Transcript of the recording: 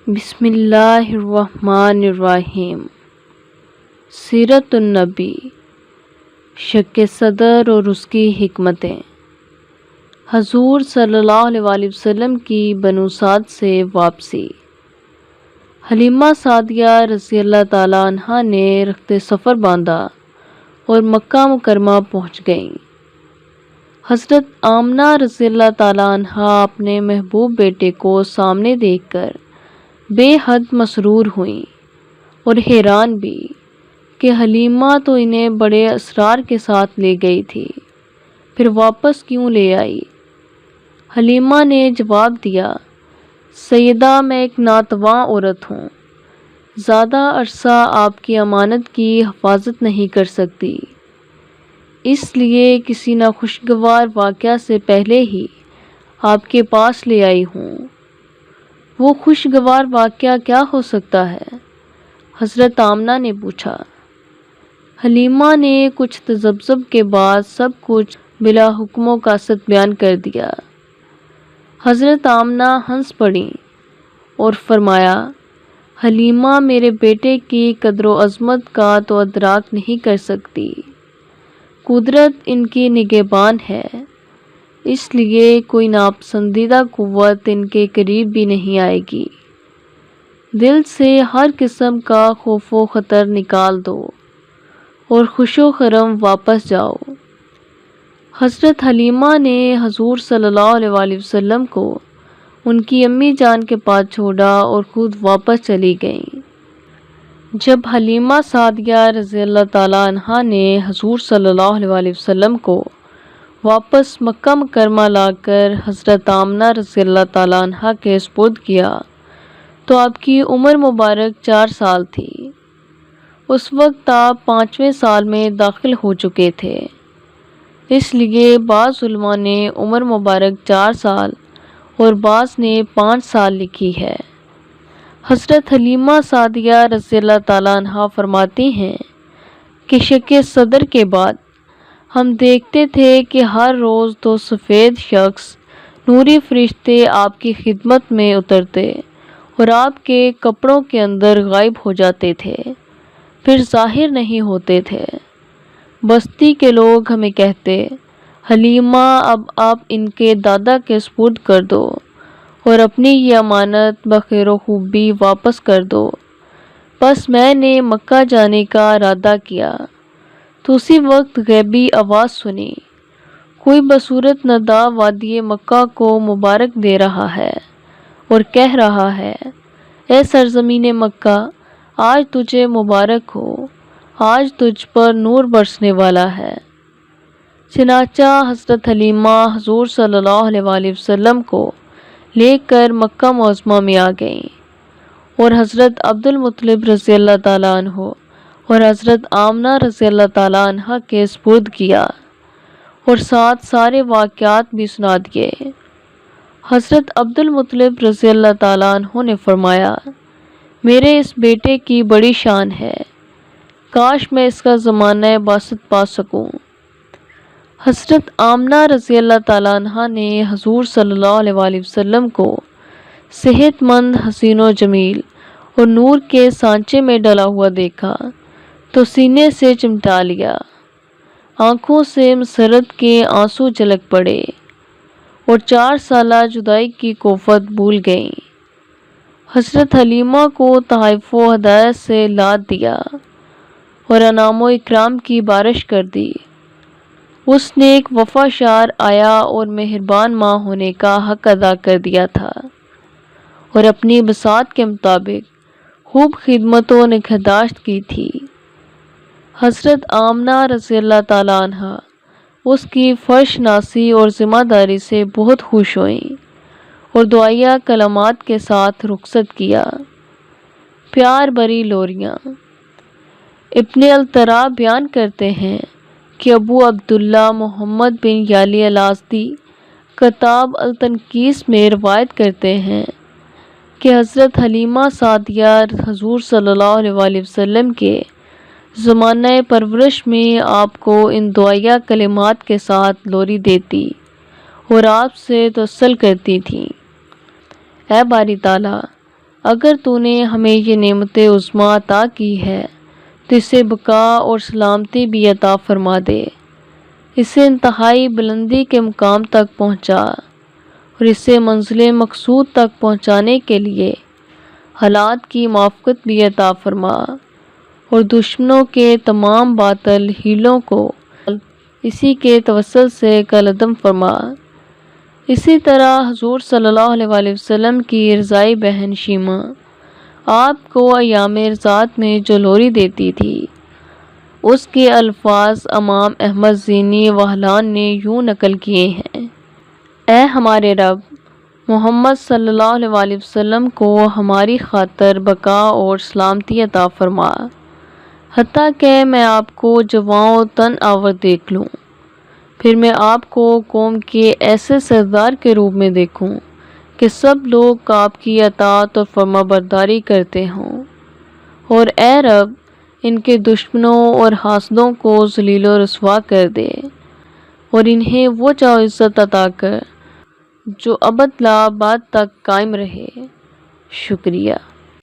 بسم اللہ الرحمن الرحیم۔ سیرت النبی، شق صدر اور اس کی حکمتیں۔ حضور صلی اللہ علیہ وسلم کی بنو سعد سے واپسی۔ حلیمہ سعدیہ رضی اللہ تعالیٰ عنہا نے رخت سفر باندھا اور مکہ مکرمہ پہنچ گئیں۔ حضرت آمنہ رضی اللہ تعالیٰ عنہا اپنے محبوب بیٹے کو سامنے دیکھ کر بے حد مسرور ہوئیں اور حیران بھی کہ حلیمہ تو انہیں بڑے اسرار کے ساتھ لے گئی تھی، پھر واپس کیوں لے آئی؟ حلیمہ نے جواب دیا، سیدہ میں ایک ناتواں عورت ہوں، زیادہ عرصہ آپ کی امانت کی حفاظت نہیں کر سکتی، اس لیے کسی ناخوشگوار واقعہ سے پہلے ہی آپ کے پاس لے آئی ہوں۔ وہ خوشگوار واقعہ کیا ہو سکتا ہے؟ حضرت آمنہ نے پوچھا۔ حلیمہ نے کچھ تذبذب کے بعد سب کچھ بلا حکم و قاصد بیان کر دیا۔ حضرت آمنہ ہنس پڑیں اور فرمایا، حلیمہ میرے بیٹے کی قدر و عظمت کا تو ادراک نہیں کر سکتی، قدرت ان کی نگہبان ہے، اس لیے کوئی ناپسندیدہ قوت ان کے قریب بھی نہیں آئے گی۔ دل سے ہر قسم کا خوف و خطر نکال دو اور خوش و خرم واپس جاؤ۔ حضرت حلیمہ نے حضور صلی اللہ علیہ وسلم کو ان کی امی جان کے پاس چھوڑا اور خود واپس چلی گئیں۔ جب حلیمہ سعدیہ رضی اللہ تعالیٰ عنہا نے حضور صلی اللہ علیہ وسلم کو واپس مکہ مکرمہ لا کر حضرت آمنہ رضی اللہ تعالیٰ عنہا کے سپرد کیا تو آپ کی عمر مبارک 4 سال تھی۔ اس وقت آپ 5ویں سال میں داخل ہو چکے تھے، اس لیے بعض علماء نے عمر مبارک 4 سال اور بعض نے 5 سال لکھی ہے۔ حضرت حلیمہ سعدیہ رضی اللہ تعالیٰ عنہا فرماتی ہیں کہ شق صدر کے بعد ہم دیکھتے تھے کہ ہر روز 2 سفید شخص نوری فرشتے آپ کی خدمت میں اترتے اور آپ کے کپڑوں کے اندر غائب ہو جاتے تھے، پھر ظاہر نہیں ہوتے تھے۔ بستی کے لوگ ہمیں کہتے، حلیمہ اب آپ ان کے دادا کے سپرد کر دو اور اپنی یہ امانت بخیر و خوبی واپس کر دو۔ پس میں نے مکہ جانے کا ارادہ کیا تو اسی وقت غیبی آواز سنی، کوئی بصورت ندا وادی مکہ کو مبارک دے رہا ہے اور کہہ رہا ہے، اے سرزمین مکہ، آج تجھے مبارک ہو، آج تجھ پر نور برسنے والا ہے۔ چنانچہ حضرت حلیمہ حضور صلی اللہ علیہ وسلم کو لے کر مکہ معظمہ میں آ گئیں اور حضرت عبد المطلب رضی اللہ تعالیٰ عنہ اور حضرت آمنہ رضی اللہ تعالیٰ عنہ کے سپرد کیا اور ساتھ سارے واقعات بھی سنا دیے۔ حضرت عبد المطلب رضی اللہ تعالیٰ عنہ نے فرمایا، میرے اس بیٹے کی بڑی شان ہے، کاش میں اس کا زمانہ باسط پا سکوں۔ حضرت آمنہ رضی اللہ تعالیٰ عنہ نے حضور صلی اللہ علیہ وسلم کو صحت مند، حسین و جمیل اور نور کے سانچے میں ڈلا ہوا دیکھا تو سینے سے چمٹا لیا، آنکھوں سے مسرت کے آنسو جھلک پڑے اور 4 سالہ جدائی کی کوفت بھول گئیں۔ حضرت حلیمہ کو تحائف و ہدایت سے لاد دیا اور انعام و اکرام کی بارش کر دی۔ اس نے ایک وفاشار آیا اور مہربان ماں ہونے کا حق ادا کر دیا تھا اور اپنی بساط کے مطابق خوب خدمت و نگہداشت کی تھی۔ حضرت آمنہ رضی اللہ تعالیٰ عنہ اس کی فرش ناسی اور ذمہ داری سے بہت خوش ہوئیں اور دعائیہ کلمات کے ساتھ رخصت کیا۔ پیار بری لوریاں۔ ابن الترا بیان کرتے ہیں کہ ابو عبداللہ محمد بن یالی الازدی کتاب التنکیس میں روایت کرتے ہیں کہ حضرت حلیمہ سعدیہ حضور صلی اللہ علیہ وسلم کے زمانہ پرورش میں آپ کو ان دعائیہ کلمات کے ساتھ لوری دیتی اور آپ سے توسل کرتی تھیں، اے باری تعالیٰ، اگر تو نے ہمیں یہ نعمت عظمیٰ عطا کی ہے تو اسے بقا اور سلامتی بھی عطا فرما دے، اسے انتہائی بلندی کے مقام تک پہنچا اور اسے منزل مقصود تک پہنچانے کے لیے حالات کی موافقت بھی عطا فرما اور دشمنوں کے تمام باطل ہیلوں کو اسی کے توسل سے کالعدم فرما۔ اسی طرح حضور صلی اللہ علیہ وآلہ وسلم کی رضائی بہن شیمہ آپ کو ایام رضاعت میں جو لوری دیتی تھی، اس کے الفاظ امام احمد زینی وہلان نے یوں نقل کیے ہیں: اے ہمارے رب، محمد صلی اللہ علیہ وآلہ وسلم کو ہماری خاطر بقا اور سلامتی عطا فرما، حتیٰ کہ میں آپ کو جواں تن آور دیکھ لوں، پھر میں آپ کو قوم کے ایسے سردار کے روپ میں دیکھوں کہ سب لوگ آپ کی اطاعت اور فرما برداری کرتے ہوں، اور اے رب، ان کے دشمنوں اور حاسدوں کو ذلیل و رسوا کر دے اور انہیں وہ جاہ و عزت عطا کر جو ابد لا بعد تک قائم رہے۔ شکریہ۔